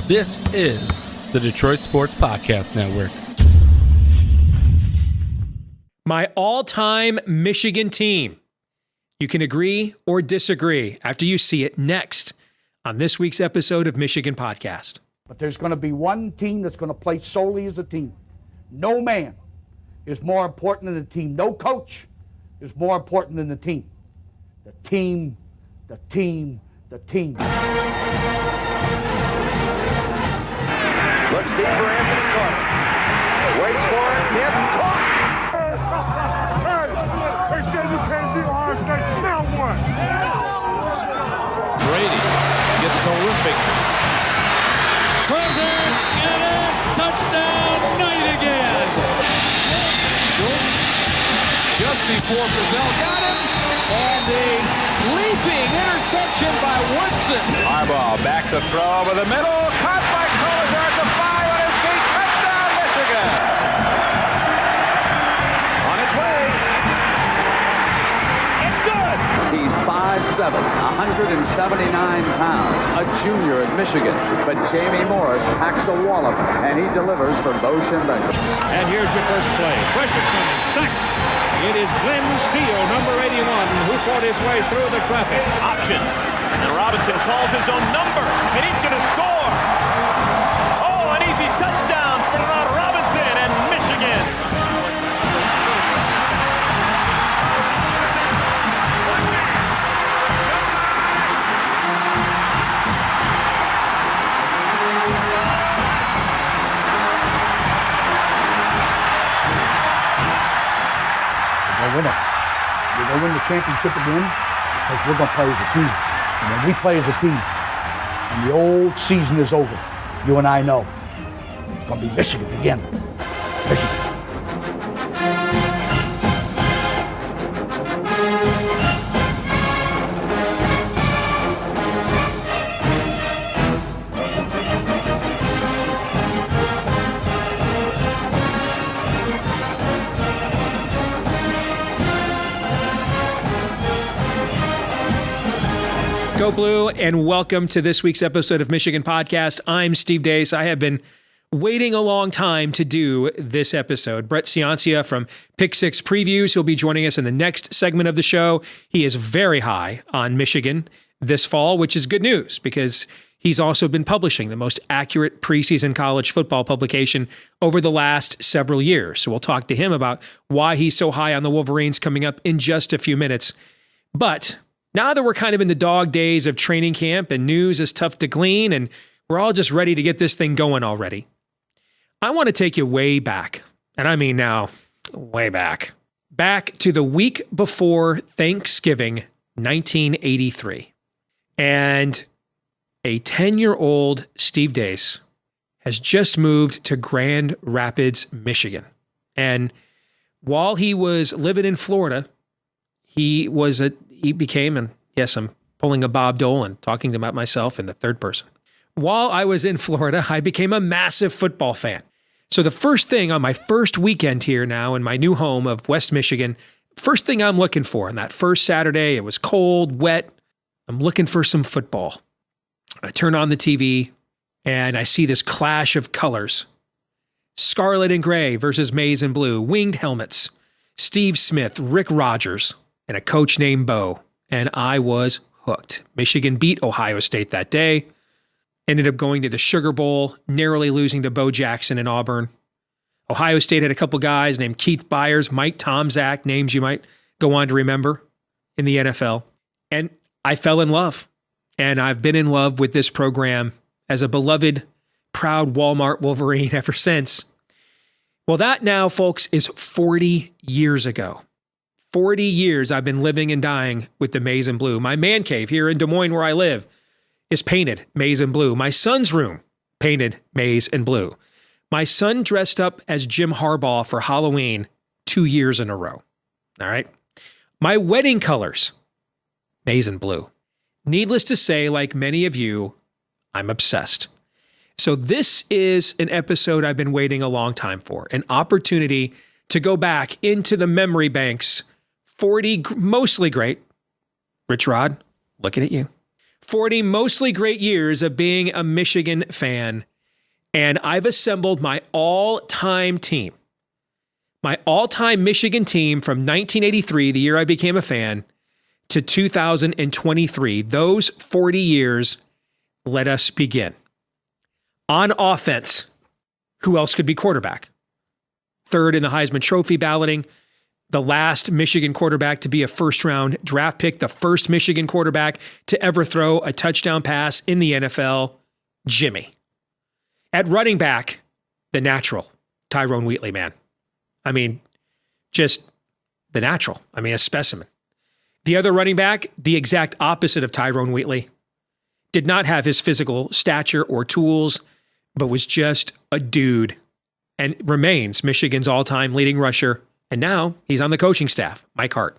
This is the Detroit Sports Podcast Network. My all-time Michigan team. You can agree or disagree after you see it next on this week's episode of Michigan Podcast. But there's going to be one team that's going to play solely as a team. No man is more important than the team. No coach is more important than the team. The team, the team, the team. Looks deep for Anthony Carter. Waits for it. Tip. Caught. They said you can't beat Ohio State. Now what? Brady gets terrific. Throws it. Get it. Touchdown. Knight again. Schultz just before Brazil got him. And a leaping interception by Woodson. Harbaugh back to throw over the middle. Caught by Collier at the 5 on his feet. Touchdown, Michigan. On its way. It's good. He's 5'7", 179 pounds, a junior at Michigan. But Jamie Morris packs a wallop, and he delivers for Bo Schembechler. And here's your first play. Pressure coming. Sack. It is Glenn Steele, number 81, who fought his way through the traffic. Option. And Robinson calls his own number, and he's going to score. Oh, an easy touchdown for Robinson and Michigan. We're going to win the championship again because we're going to play as a team. And when we play as a team and the old season is over, you and I know it's going to be Michigan again. Michigan. Go Blue, and welcome to this week's episode of Michigan Podcast. I'm Steve Dace. I have been waiting a long time to do this episode. Brett Ciancia from Pick Six Previews, he'll be joining us in the next segment of the show. He is very high on Michigan this fall, which is good news because he's also been publishing the most accurate preseason college football publication over the last several years. So we'll talk to him about why he's so high on the Wolverines coming up in just a few minutes. But now that we're kind of in the dog days of training camp and news is tough to glean and we're all just ready to get this thing going already, I want to take you way back, and I mean now, way back to the week before Thanksgiving, 1983. And a 10-year-old Steve Dace has just moved to Grand Rapids, Michigan. And while he was living in Florida, he became, and yes, I'm pulling a Bob Dolan, talking about myself in the third person. While I was in Florida, I became a massive football fan. So the first thing on my first weekend here now in my new home of West Michigan, first thing I'm looking for on that first Saturday, it was cold, wet. I'm looking for some football. I turn on the TV and I see this clash of colors. Scarlet and gray versus maize and blue, winged helmets, Steve Smith, Rick Rogers, and a coach named Bo, and I was hooked. Michigan beat Ohio State that day, ended up going to the Sugar Bowl, narrowly losing to Bo Jackson in Auburn. Ohio State had a couple guys named Keith Byers, Mike Tomczak, names you might go on to remember in the NFL. And I fell in love, and I've been in love with this program as a beloved, proud Walmart Wolverine ever since. Well, that now, folks, is 40 years ago. 40 years I've been living and dying with the maize and blue. My man cave here in Des Moines where I live is painted maize and blue. My son's room, painted maize and blue. My son dressed up as Jim Harbaugh for Halloween 2 years in a row. All right. My wedding colors, maize and blue. Needless to say, like many of you, I'm obsessed. So this is an episode I've been waiting a long time for, an opportunity to go back into the memory banks. 40 mostly great. Rich Rod, looking at you. 40 mostly great years of being a Michigan fan, and I've assembled my all-time team. My all-time Michigan team from 1983, the year I became a fan, to 2023. Those 40 years, let us begin. On offense, who else could be quarterback? Third in the Heisman Trophy balloting, the last Michigan quarterback to be a first-round draft pick, the first Michigan quarterback to ever throw a touchdown pass in the NFL, Jimmy. At running back, the natural, Tyrone Wheatley, man. I mean, just the natural. I mean, a specimen. The other running back, the exact opposite of Tyrone Wheatley, did not have his physical stature or tools, but was just a dude and remains Michigan's all-time leading rusher. And now he's on the coaching staff, Mike Hart.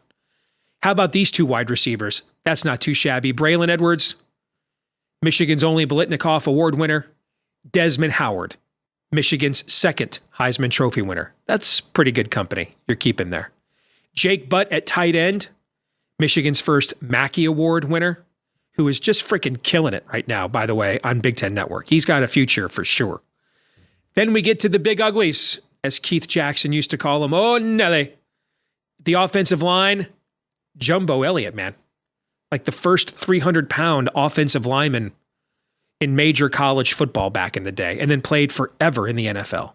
How about these two wide receivers? That's not too shabby. Braylon Edwards, Michigan's only Biletnikoff Award winner. Desmond Howard, Michigan's second Heisman Trophy winner. That's pretty good company you're keeping there. Jake Butt at tight end, Michigan's first Mackey Award winner, who is just freaking killing it right now, by the way, on Big Ten Network. He's got a future for sure. Then we get to the big uglies, as Keith Jackson used to call them. Oh, Nelly. The offensive line, Jumbo Elliott, man. Like the first 300-pound offensive lineman in major college football back in the day, and then played forever in the NFL.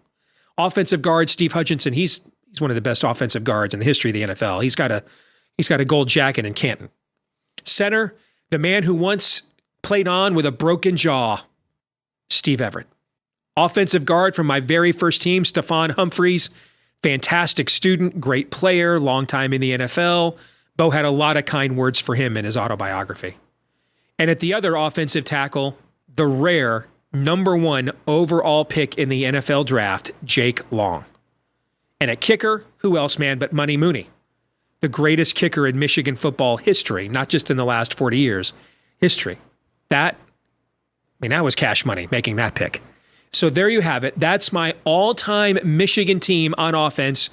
Offensive guard, Steve Hutchinson, he's one of the best offensive guards in the history of the NFL. He's got a gold jacket in Canton. Center, the man who once played on with a broken jaw, Steve Everett. Offensive guard from my very first team, Stephon Humphreys, fantastic student, great player, long time in the NFL. Bo had a lot of kind words for him in his autobiography. And at the other offensive tackle, the rare number 1 overall pick in the NFL draft, Jake Long. And at kicker, who else, man, but Money Mooney, the greatest kicker in Michigan football history, not just in the last 40 years, history. That was cash money making that pick. So there you have it. That's my all-time Michigan team on offense.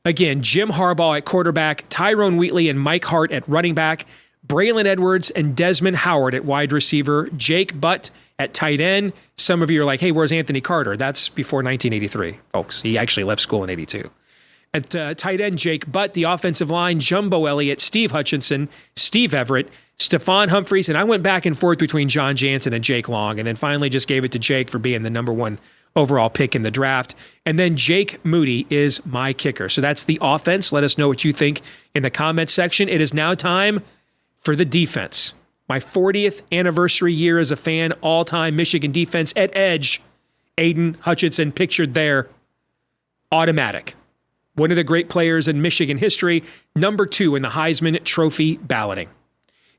Again, Jim Harbaugh at quarterback, Tyrone Wheatley and Mike Hart at running back, Braylon Edwards and Desmond Howard at wide receiver, Jake Butt at tight end. Some of you are like, hey, where's Anthony Carter? That's before 1983, folks. He actually left school in 82. At tight end, Jake Butt. The offensive line, Jumbo Elliott, Steve Hutchinson, Steve Everett, Stephon Humphreys, and I went back and forth between John Jansen and Jake Long, and then finally just gave it to Jake for being the number 1 overall pick in the draft. And then Jake Moody is my kicker. So that's the offense. Let us know what you think in the comments section. It is now time for the defense. My 40th anniversary year as a fan, all-time Michigan defense at edge. Aiden Hutchinson pictured there. Automatic. One of the great players in Michigan history, number 2 in the Heisman Trophy balloting.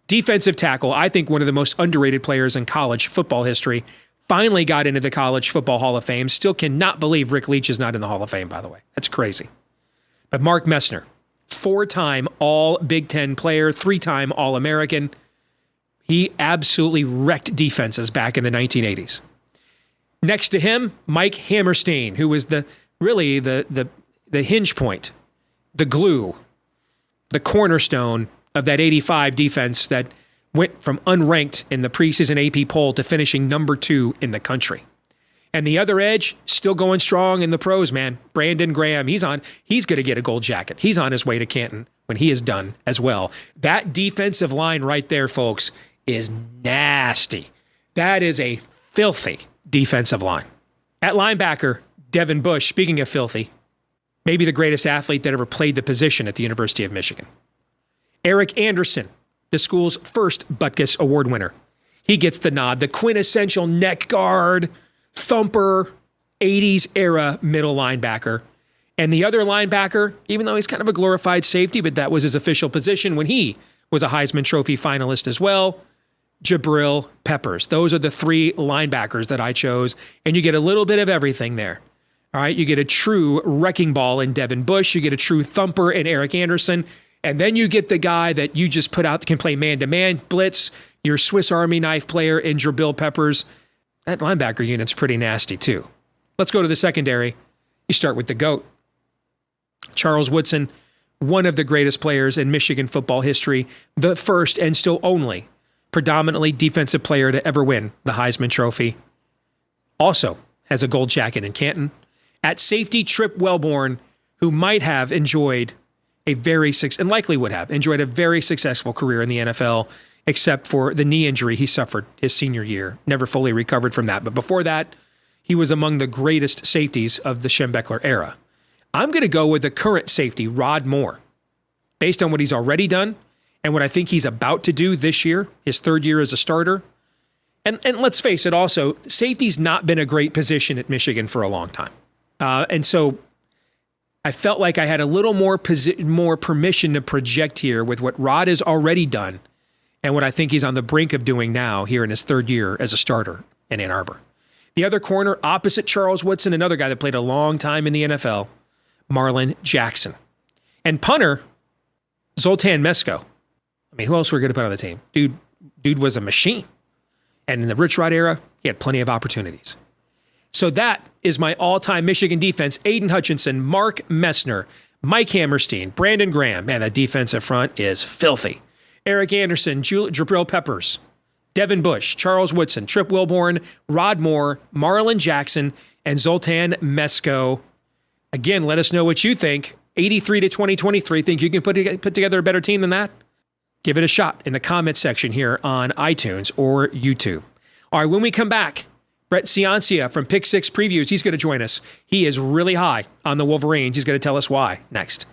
Defensive tackle, I think one of the most underrated players in college football history, finally got into the College Football Hall of Fame. Still cannot believe Rick Leach is not in the Hall of Fame, by the way. That's crazy. But Mark Messner, 4-time All-Big Ten player, 3-time All-American. He absolutely wrecked defenses back in the 1980s. Next to him, Mike Hammerstein, who was the hinge point, the glue, the cornerstone of that 85 defense that went from unranked in the preseason AP poll to finishing number 2 in the country. And the other edge, still going strong in the pros, man. Brandon Graham, he's going to get a gold jacket. He's on his way to Canton when he is done as well. That defensive line right there, folks, is nasty. That is a filthy defensive line. At linebacker, Devin Bush, speaking of filthy, maybe the greatest athlete that ever played the position at the University of Michigan. Eric Anderson, the school's first Butkus Award winner. He gets the nod. The quintessential neck guard, thumper, 80s era middle linebacker. And the other linebacker, even though he's kind of a glorified safety, but that was his official position when he was a Heisman Trophy finalist as well, Jabril Peppers. Those are the 3 linebackers that I chose, and you get a little bit of everything there. All right, you get a true wrecking ball in Devin Bush, you get a true thumper in Eric Anderson, and then you get the guy that you just put out that can play man-to-man, blitz, your Swiss Army knife player in Jabril Peppers. That linebacker unit's pretty nasty too. Let's go to the secondary. You start with the GOAT. Charles Woodson, one of the greatest players in Michigan football history, the first and still only predominantly defensive player to ever win the Heisman Trophy, also has a gold jacket in Canton. At safety, Trip Wellborn, who might have enjoyed and likely would have enjoyed a very successful career in the NFL, except for the knee injury he suffered his senior year. Never fully recovered from that. But before that, he was among the greatest safeties of the Schembechler era. I'm going to go with the current safety, Rod Moore, based on what he's already done and what I think he's about to do this year, his third year as a starter. And let's face it also, safety's not been a great position at Michigan for a long time. And so I felt like I had a little more permission to project here with what Rod has already done and what I think he's on the brink of doing now here in his third year as a starter in Ann Arbor. The other corner, opposite Charles Woodson, another guy that played a long time in the NFL, Marlon Jackson. And punter, Zoltan Mesko. I mean, who else were we going to put on the team? Dude was a machine. And in the Rich Rod era, he had plenty of opportunities. So that is my all-time Michigan defense. Aiden Hutchinson, Mark Messner, Mike Hammerstein, Brandon Graham. Man, that defensive front is filthy. Eric Anderson, Jabril Peppers, Devin Bush, Charles Woodson, Trip Wilborn, Rod Moore, Marlon Jackson, and Zoltan Mesko. Again, let us know what you think. 83 to 2023. Think you can put together a better team than that? Give it a shot in the comment section here on iTunes or YouTube. All right, when we come back, Brett Ciancia from Pick Six Previews, he's going to join us. He is really high on the Wolverines. He's going to tell us why next.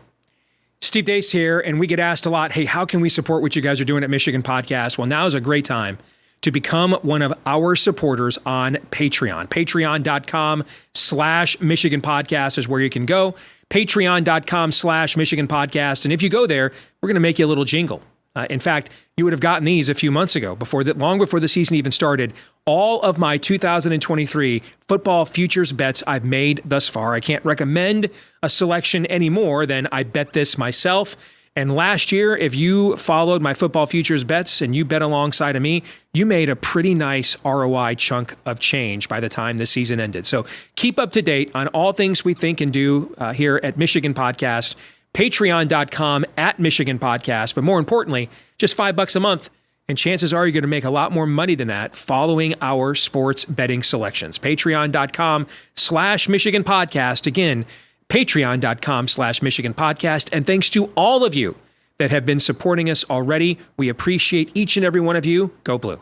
Steve Deace here, and we get asked a lot, hey, how can we support what you guys are doing at Michigan Podcast? Well, now is a great time to become one of our supporters on Patreon. Patreon.com/Michigan Podcast is where you can go. Patreon.com/Michigan Podcast. And if you go there, we're going to make you a little jingle. In fact, you would have gotten these a few months ago, long before the season even started. All of my 2023 football futures bets I've made thus far. I can't recommend a selection any more than I bet this myself. And last year, if you followed my football futures bets and you bet alongside of me, you made a pretty nice ROI chunk of change by the time the season ended. So keep up to date on all things we think and do here at Michigan Podcast. Patreon.com/Michigan Podcast. But more importantly, just $5 a month. And chances are you're going to make a lot more money than that following our sports betting selections. Patreon.com/Michigan Podcast. Again, Patreon.com/Michigan Podcast. And thanks to all of you that have been supporting us already. We appreciate each and every one of you. Go Blue.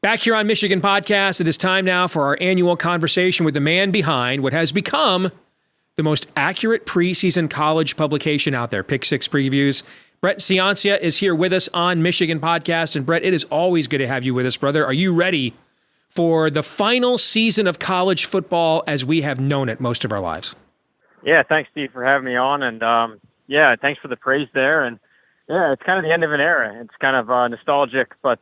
Back here on Michigan Podcast, it is time now for our annual conversation with the man behind what has become the most accurate preseason college publication out there, Pick Six Previews. Brett Ciancia is here with us on Michigan Podcast. And Brett, it is always good to have you with us, brother. Are you ready for the final season of college football as we have known it most of our lives? Yeah, thanks, Steve, for having me on. And thanks for the praise there. And yeah, it's kind of the end of an era. It's kind of nostalgic, but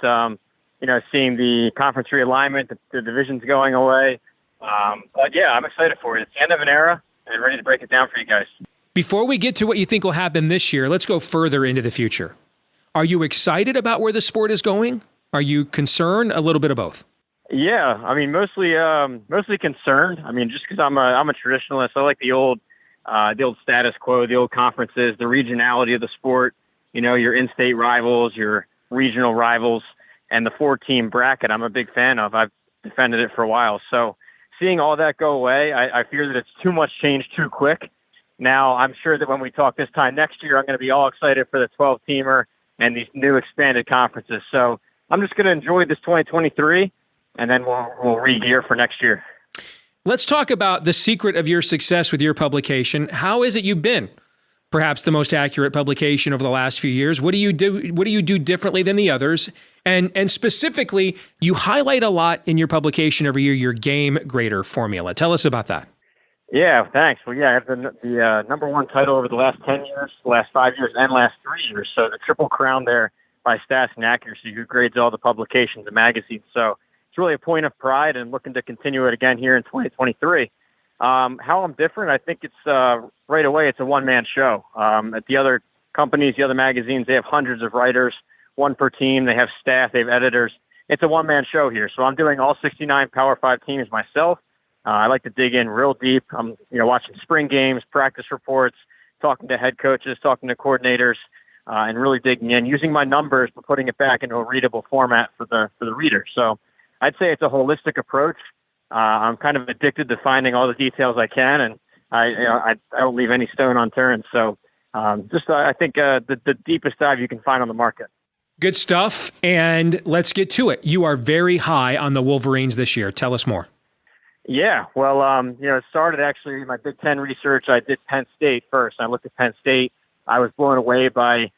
seeing the conference realignment, the divisions going away. But yeah, I'm excited for it. It's the end of an era. And ready to break it down for you guys. Before we get to what you think will happen this year, let's go further into the future. Are you excited about where the sport is going? Are you concerned? A little bit of both. Yeah, I mean, mostly concerned. I mean, just because I'm a traditionalist, I like the old status quo, the old conferences, the regionality of the sport. You know, your in-state rivals, your regional rivals, and the 4-team bracket. I'm a big fan of. I've defended it for a while, so. Seeing all that go away, I fear that it's too much change too quick. Now, I'm sure that when we talk this time next year, I'm going to be all excited for the 12-teamer and these new expanded conferences. So I'm just going to enjoy this 2023, and then we'll re-gear for next year. Let's talk about the secret of your success with your publication. How is it you've been perhaps the most accurate publication over the last few years? What do you do differently than the others? And specifically, you highlight a lot in your publication every year your game grader formula. Tell us about that. Yeah, thanks. Well, yeah, I have the number one title over the last 10 years, the last 5 years, and last 3 years. So the triple crown there by Stats and Accuracy, who grades all the publications and magazines. So it's really a point of pride and looking to continue it again here in 2023. How I'm different, I think it's right away, it's a one-man show. At the other companies, the other magazines, they have hundreds of writers, one per team. They have staff, they have editors. It's a one-man show here. So I'm doing all 69 Power 5 teams myself. I like to dig in real deep. I'm watching spring games, practice reports, talking to head coaches, talking to coordinators, and really digging in, using my numbers, but putting it back into a readable format for the reader. So I'd say it's a holistic approach. I'm kind of addicted to finding all the details I can, and I don't leave any stone unturned. So I think the deepest dive you can find on the market. Good stuff. And let's get to it. You are very high on the Wolverines this year. Tell us more. Yeah, well, it started actually my Big Ten research. I did Penn State first. I looked at Penn State. I was blown away by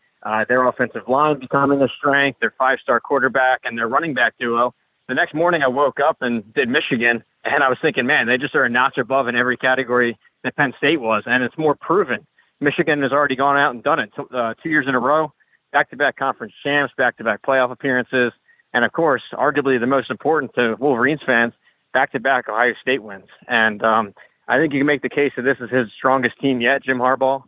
their offensive line becoming a strength, their 5-star quarterback, and their running back duo. The next morning I woke up and did Michigan, and I was thinking, man, they just are a notch above in every category that Penn State was, and it's more proven. Michigan has already gone out and done it 2 years in a row, back-to-back conference champs, back-to-back playoff appearances, and, of course, arguably the most important to Wolverines fans, back-to-back Ohio State wins. And I think you can make the case that this is his strongest team yet, Jim Harbaugh.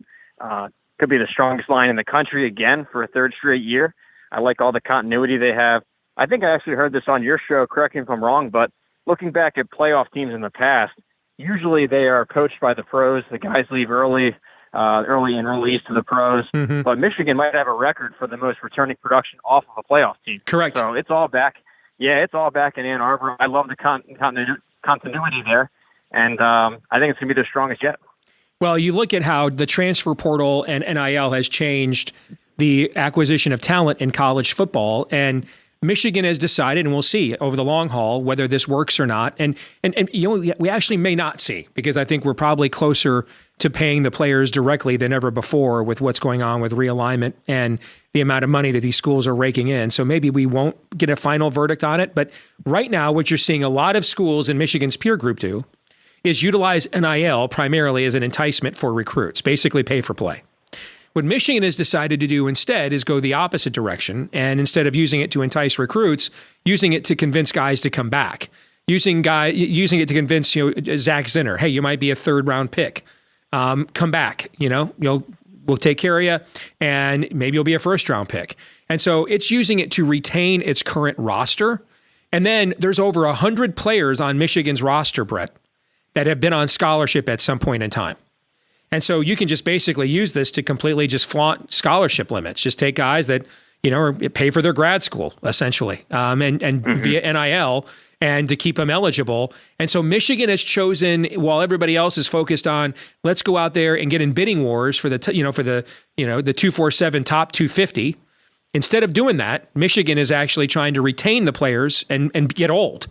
Could be the strongest line in the country again for a third straight year. I like all the continuity they have. I think I actually heard this on your show, correct me if I'm wrong, but looking back at playoff teams in the past, usually they are coached by the pros. The guys leave early and released to the pros. Mm-hmm. But Michigan might have a record for the most returning production off of a playoff team. Correct. So it's all back. Yeah, it's all back in Ann Arbor. I love the continuity there, and I think it's going to be the strongest yet. Well, you look at how the transfer portal and NIL has changed the acquisition of talent in college football, and Michigan has decided, and we'll see over the long haul whether this works or not. And we actually may not see, because I think we're probably closer to paying the players directly than ever before with what's going on with realignment and the amount of money that these schools are raking in. So maybe we won't get a final verdict on it. But right now, what you're seeing a lot of schools in Michigan's peer group do is utilize NIL primarily as an enticement for recruits, basically pay for play. What Michigan has decided to do instead is go the opposite direction, and instead of using it to entice recruits, using it to convince guys to come back, using it to convince Zach Zinner, hey, you might be a 3rd-round pick, come back, we'll take care of you, and maybe you'll be a 1st-round pick. And so it's using it to retain its current roster, and then there's over 100 players on Michigan's roster, Brett, that have been on scholarship at some point in time. And so you can just basically use this to completely just flaunt scholarship limits. Just take guys that, pay for their grad school, essentially, and via NIL, and to keep them eligible. And so Michigan has chosen, while everybody else is focused on, let's go out there and get in bidding wars for the 247 top 250. Instead of doing that, Michigan is actually trying to retain the players and get old.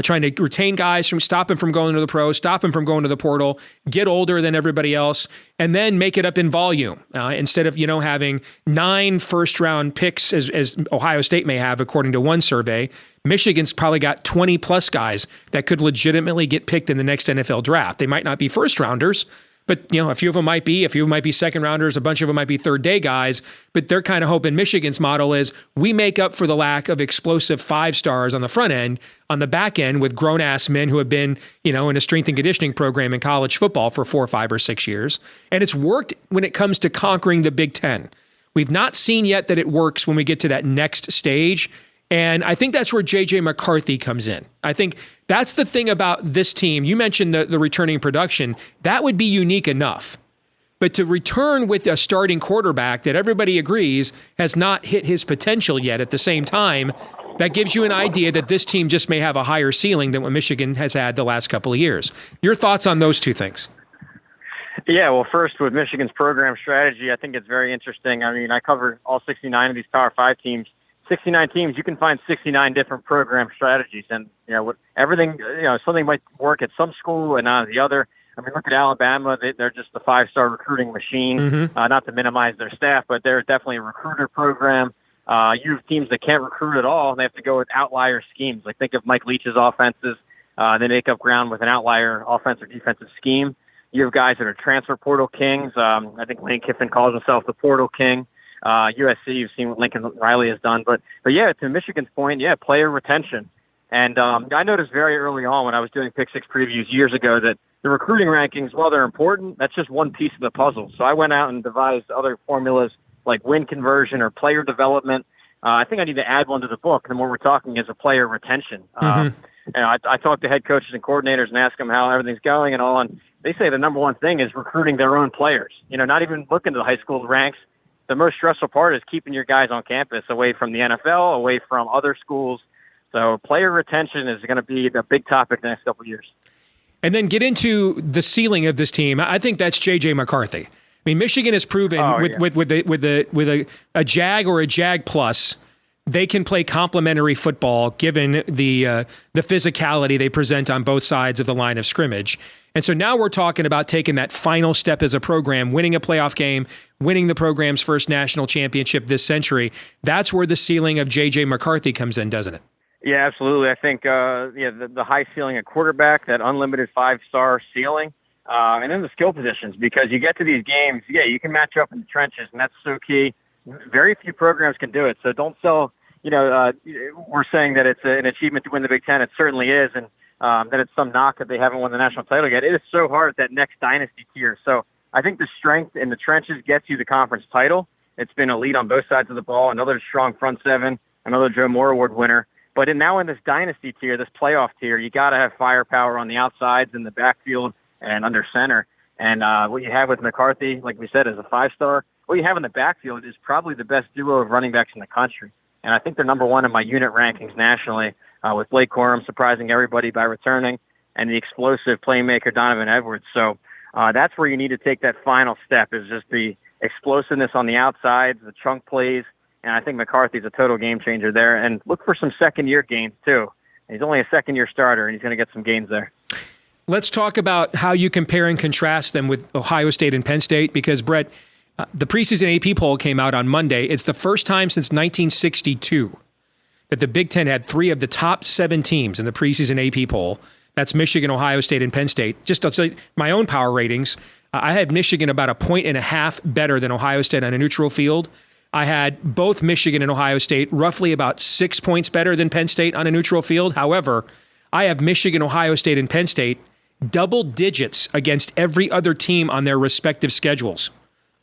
Trying to retain guys, stop them from going to the pros, stop them from going to the portal, get older than everybody else, and then make it up in volume. Instead of, having 9 first-round picks, as Ohio State may have, according to one survey, Michigan's probably got 20-plus guys that could legitimately get picked in the next NFL draft. They might not be first-rounders, but, a few of them might be. A few of them might be second-rounders. A bunch of them might be third-day guys. But they're kind of hoping Michigan's model is we make up for the lack of explosive 5-stars on the front end, on the back end with grown-ass men who have been, in a strength and conditioning program in college football for 4, 5, or 6 years. And it's worked when it comes to conquering the Big Ten. We've not seen yet that it works when we get to that next stage. And I think that's where J.J. McCarthy comes in. I think that's the thing about this team. You mentioned the returning production. That would be unique enough. But to return with a starting quarterback that everybody agrees has not hit his potential yet at the same time, that gives you an idea that this team just may have a higher ceiling than what Michigan has had the last couple of years. Your thoughts on those two things? Yeah, well, first, with Michigan's program strategy, I think it's very interesting. I mean, I covered all 69 of these Power 5 teams. 69 teams, you can find 69 different program strategies. And, everything, something might work at some school and not at the other. I mean, look at Alabama. They're just a 5-star recruiting machine, not to minimize their staff, but they're definitely a recruiter program. You have teams that can't recruit at all, and they have to go with outlier schemes. Like, think of Mike Leach's offenses. They make up ground with an outlier offensive defensive scheme. You have guys that are transfer portal kings. I think Lane Kiffin calls himself the portal king. USC, you've seen what Lincoln Riley has done. But yeah, to Michigan's point, player retention. And I noticed very early on when I was doing Pick 6 previews years ago that the recruiting rankings, while they're important, that's just one piece of the puzzle. So I went out and devised other formulas like win conversion or player development. I think I need to add one to the book. And what we're talking is a player retention. I talk to head coaches and coordinators and ask them how everything's going and all. And they say the number one thing is recruiting their own players. Not even looking to the high school ranks. the most stressful part is keeping your guys on campus, away from the NFL, away from other schools. So player retention is going to be a big topic the next couple of years. And then get into the ceiling of this team. I think that's J.J. McCarthy. I mean, Michigan has proven with a Jag or a Jag plus, they can play complementary football given the physicality they present on both sides of the line of scrimmage. And so now we're talking about taking that final step as a program, winning a playoff game, winning the program's first national championship this century. That's where the ceiling of J.J. McCarthy comes in, doesn't it? Yeah, absolutely. I think the high ceiling at quarterback, that unlimited 5-star ceiling, and then the skill positions, because you get to these games, you can match up in the trenches, and that's so key. Very few programs can do it, so don't sell. We're saying that it's an achievement to win the Big Ten. It certainly is, and that it's some knock that they haven't won the national title yet. It is so hard at that next dynasty tier. So I think the strength in the trenches gets you the conference title. It's been elite on both sides of the ball. Another strong front seven, another Joe Moore Award winner. But now in this dynasty tier, this playoff tier, you got to have firepower on the outsides, in the backfield, and under center. And what you have with McCarthy, like we said, is a 5-star. What you have in the backfield is probably the best duo of running backs in the country. And I think they're number one in my unit rankings nationally, with Blake Corum surprising everybody by returning, and the explosive playmaker Donovan Edwards. So that's where you need to take that final step, is just the explosiveness on the outsides, the chunk plays. And I think McCarthy's a total game changer there. And look for some second-year gains, too. He's only a second-year starter, and he's going to get some gains there. Let's talk about how you compare and contrast them with Ohio State and Penn State, because, Brett, the preseason AP poll came out on Monday. It's the first time since 1962 that the Big Ten had 3 of the top 7 teams in the preseason AP poll. That's Michigan, Ohio State, and Penn State. Just to say my own power ratings, I had Michigan about 1.5 points better than Ohio State on a neutral field. I had both Michigan and Ohio State roughly about 6 points better than Penn State on a neutral field. However, I have Michigan, Ohio State, and Penn State double digits against every other team on their respective schedules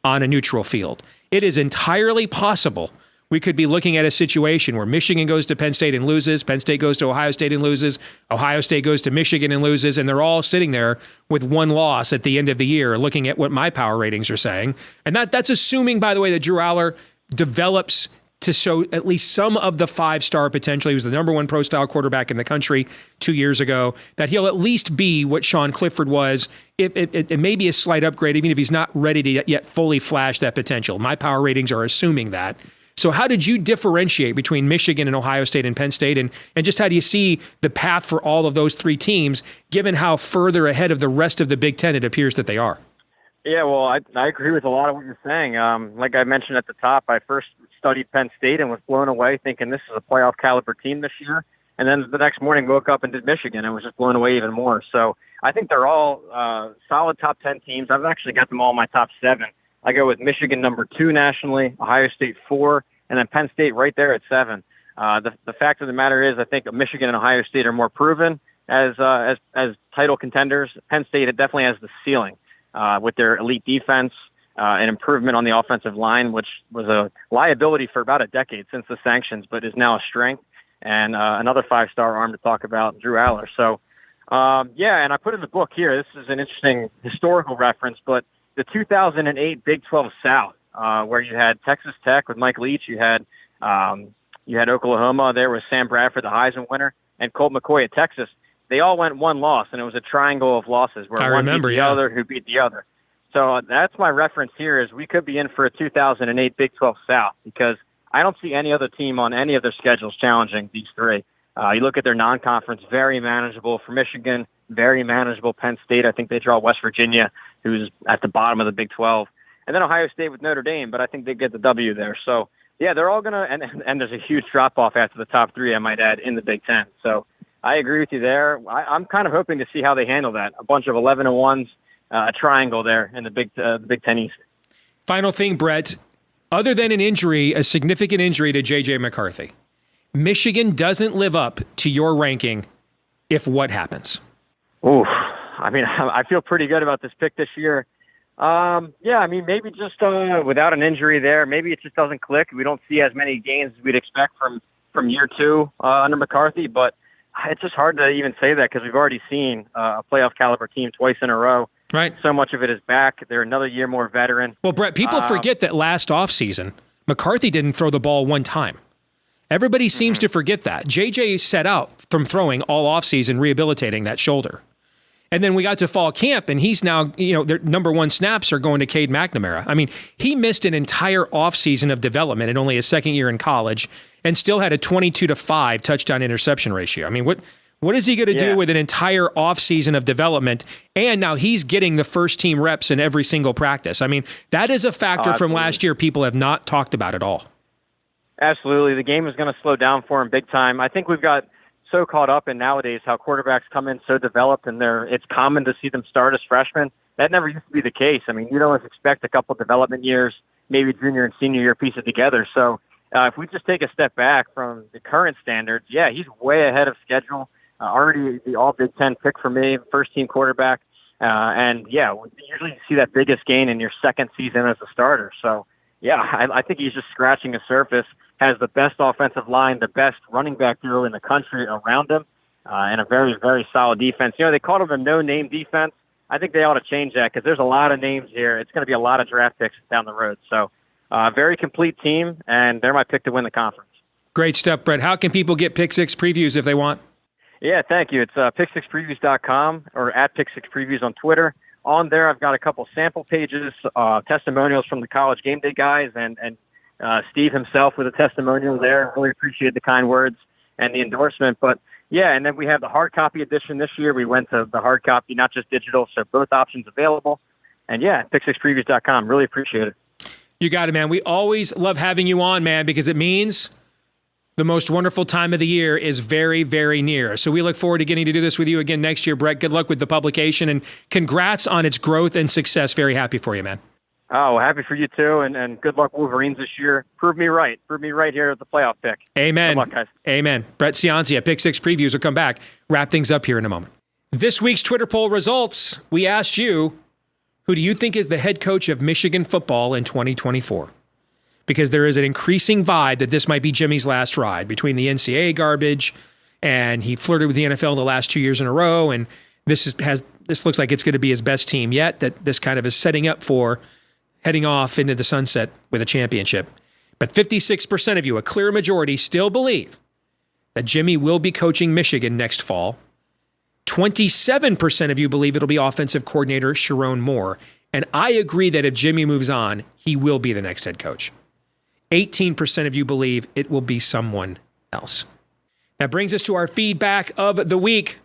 on a neutral field. It is entirely possible we could be looking at a situation where Michigan goes to Penn State and loses, Penn State goes to Ohio State and loses, Ohio State goes to Michigan and loses, and they're all sitting there with one loss at the end of the year, looking at what my power ratings are saying. And that's assuming, by the way, that Drew Aller develops to show at least some of the 5-star potential. He was the number 1 pro-style quarterback in the country 2 years ago, that he'll at least be what Sean Clifford was. It may be a slight upgrade, even if he's not ready to yet fully flash that potential. My power ratings are assuming that. So how did you differentiate between Michigan and Ohio State and Penn State? And just how do you see the path for all of those 3 teams, given how further ahead of the rest of the Big Ten it appears that they are? Yeah, well, I agree with a lot of what you're saying. Like I mentioned at the top, I first studied Penn State and was blown away, thinking this is a playoff caliber team this year. And then the next morning woke up and did Michigan and was just blown away even more. So I think they're all solid top 10 teams. I've actually got them all in my top 7. I go with Michigan number 2 nationally, Ohio State 4, and then Penn State right there at 7. The fact of the matter is, I think Michigan and Ohio State are more proven as title contenders. Penn State, it definitely has the ceiling with their elite defense, an improvement on the offensive line, which was a liability for about a decade since the sanctions, but is now a strength, and another 5-star arm to talk about, Drew Aller. So, and I put in the book here, this is an interesting historical reference, but the 2008 Big 12 South, where you had Texas Tech with Mike Leach, you had Oklahoma there with Sam Bradford, the Heisman winner, and Colt McCoy at Texas. They all went 1 loss, and it was a triangle of losses where one beat the other who beat the other. So that's my reference here, is we could be in for a 2008 Big 12 South, because I don't see any other team on any of their schedules challenging these 3. You look at their non-conference, very manageable for Michigan, very manageable Penn State. I think they draw West Virginia, who's at the bottom of the Big 12. And then Ohio State with Notre Dame, but I think they get the W there. So, yeah, they're all going to – and there's a huge drop-off after the top 3, I might add, in the Big Ten. So I agree with you there. I'm kind of hoping to see how they handle that. A bunch of 11-1s, a triangle there in the Big Ten East. Final thing, Brett. Other than an injury, a significant injury to J.J. McCarthy, Michigan doesn't live up to your ranking if what happens? Ooh, I mean, I feel pretty good about this pick this year. Maybe just without an injury there, maybe it just doesn't click. We don't see as many gains as we'd expect from year 2 under McCarthy, but it's just hard to even say that because we've already seen a playoff caliber team twice in a row. Right. So much of it is back. They're another year more veteran. Well, Brett, people forget that last offseason, McCarthy didn't throw the ball one time. Everybody seems to forget that. JJ set out from throwing all offseason, rehabilitating that shoulder. And then we got to fall camp, and he's now, their number one snaps are going to Cade McNamara. I mean, he missed an entire offseason of development in only his second year in college and still had a 22-5 touchdown interception ratio. I mean, what is he going to do with an entire offseason of development? And now he's getting the first team reps in every single practice. I mean, that is a factor from last year people have not talked about at all. Absolutely. The game is going to slow down for him big time. I think we've got so caught up in nowadays how quarterbacks come in so developed, and it's common to see them start as freshmen. That never used to be the case. I mean, you'd always expect a couple development years, maybe junior and senior year, piece it together. So if we just take a step back from the current standards, he's way ahead of schedule. Already the all Big Ten pick for me, first team quarterback. We usually see that biggest gain in your second season as a starter. So I think he's just scratching the surface. Has the best offensive line, the best running back duo in the country around him, and a very, very solid defense. They called him a no-name defense. I think they ought to change that because there's a lot of names here. It's going to be a lot of draft picks down the road. So very complete team, and they're my pick to win the conference. Great stuff, Brett. How can people get Pick Six previews if they want? Yeah, thank you. It's pick6previews.com or at pick6previews on Twitter. On there, I've got a couple sample pages, testimonials from the College Game Day guys, and Steve himself with a testimonial there. Really appreciate the kind words and the endorsement. But and then we have the hard copy edition this year. We went to the hard copy, not just digital, so both options available. And pick6previews.com. Really appreciate it. You got it, man. We always love having you on, man, because it means the most wonderful time of the year is very, very near. So we look forward to getting to do this with you again next year, Brett. Good luck with the publication, and congrats on its growth and success. Very happy for you, man. Oh, happy for you too, and good luck Wolverines this year. Prove me right. Prove me right here at the playoff pick. Amen. Good luck, guys. Amen. Brett Ciancia, Pick Six Previews will come back. Wrap things up here in a moment. This week's Twitter poll results, we asked you, who do you think is the head coach of Michigan football in 2024? Because there is an increasing vibe that this might be Jimmy's last ride between the NCAA garbage, and he flirted with the NFL the last 2 years in a row, and this looks like it's going to be his best team yet, that this kind of is setting up for heading off into the sunset with a championship. But 56% of you, a clear majority, still believe that Jimmy will be coaching Michigan next fall. 27% of you believe it'll be offensive coordinator Sharon Moore. And I agree that if Jimmy moves on, he will be the next head coach. 18% of you believe it will be someone else. That brings us to our feedback of the week.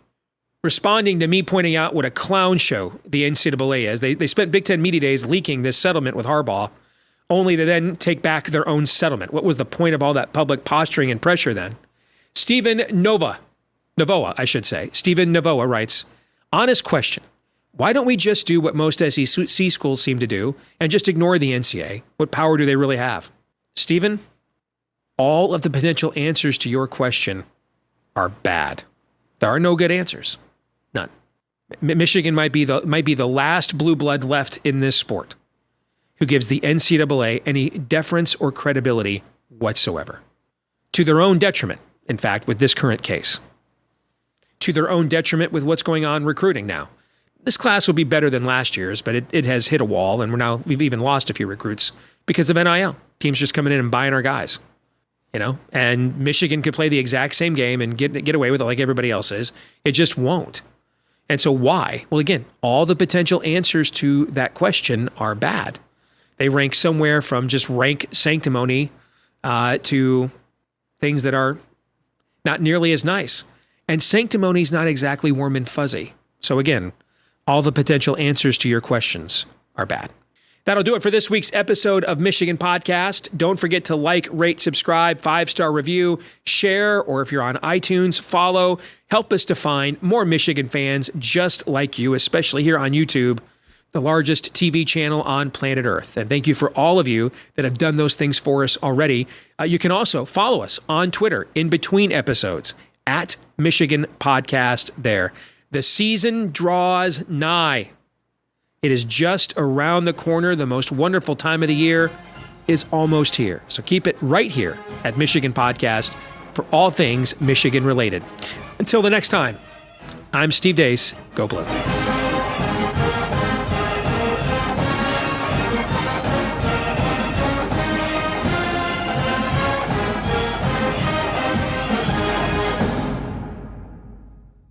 Responding to me pointing out what a clown show the NCAA is. They spent Big Ten Media Days leaking this settlement with Harbaugh, only to then take back their own settlement. What was the point of all that public posturing and pressure then? Stephen Novoa writes, honest question. Why don't we just do what most SEC schools seem to do and just ignore the NCAA? What power do they really have? Stephen, all of the potential answers to your question are bad. There are no good answers. None. Michigan might be the last blue blood left in this sport who gives the NCAA any deference or credibility whatsoever. To their own detriment, in fact, with this current case. To their own detriment with what's going on recruiting now. This class will be better than last year's, but it has hit a wall, and we've even lost a few recruits because of NIL. Teams just coming in and buying our guys. And Michigan could play the exact same game and get away with it like everybody else is. It just won't. And so why? Well, again, all the potential answers to that question are bad. They rank somewhere from just rank sanctimony to things that are not nearly as nice. And sanctimony is not exactly warm and fuzzy. So again, all the potential answers to your questions are bad. That'll do it for this week's episode of Michigan Podcast. Don't forget to like, rate, subscribe, 5-star review, share, or if you're on iTunes, follow. Help us to find more Michigan fans just like you, especially here on YouTube, the largest TV channel on planet Earth. And thank you for all of you that have done those things for us already. You can also follow us on Twitter in between episodes at Michigan Podcast there. The season draws nigh. It is just around the corner. The most wonderful time of the year is almost here. So keep it right here at Michigan Podcast for all things Michigan related. Until the next time, I'm Steve Deace. Go Blue.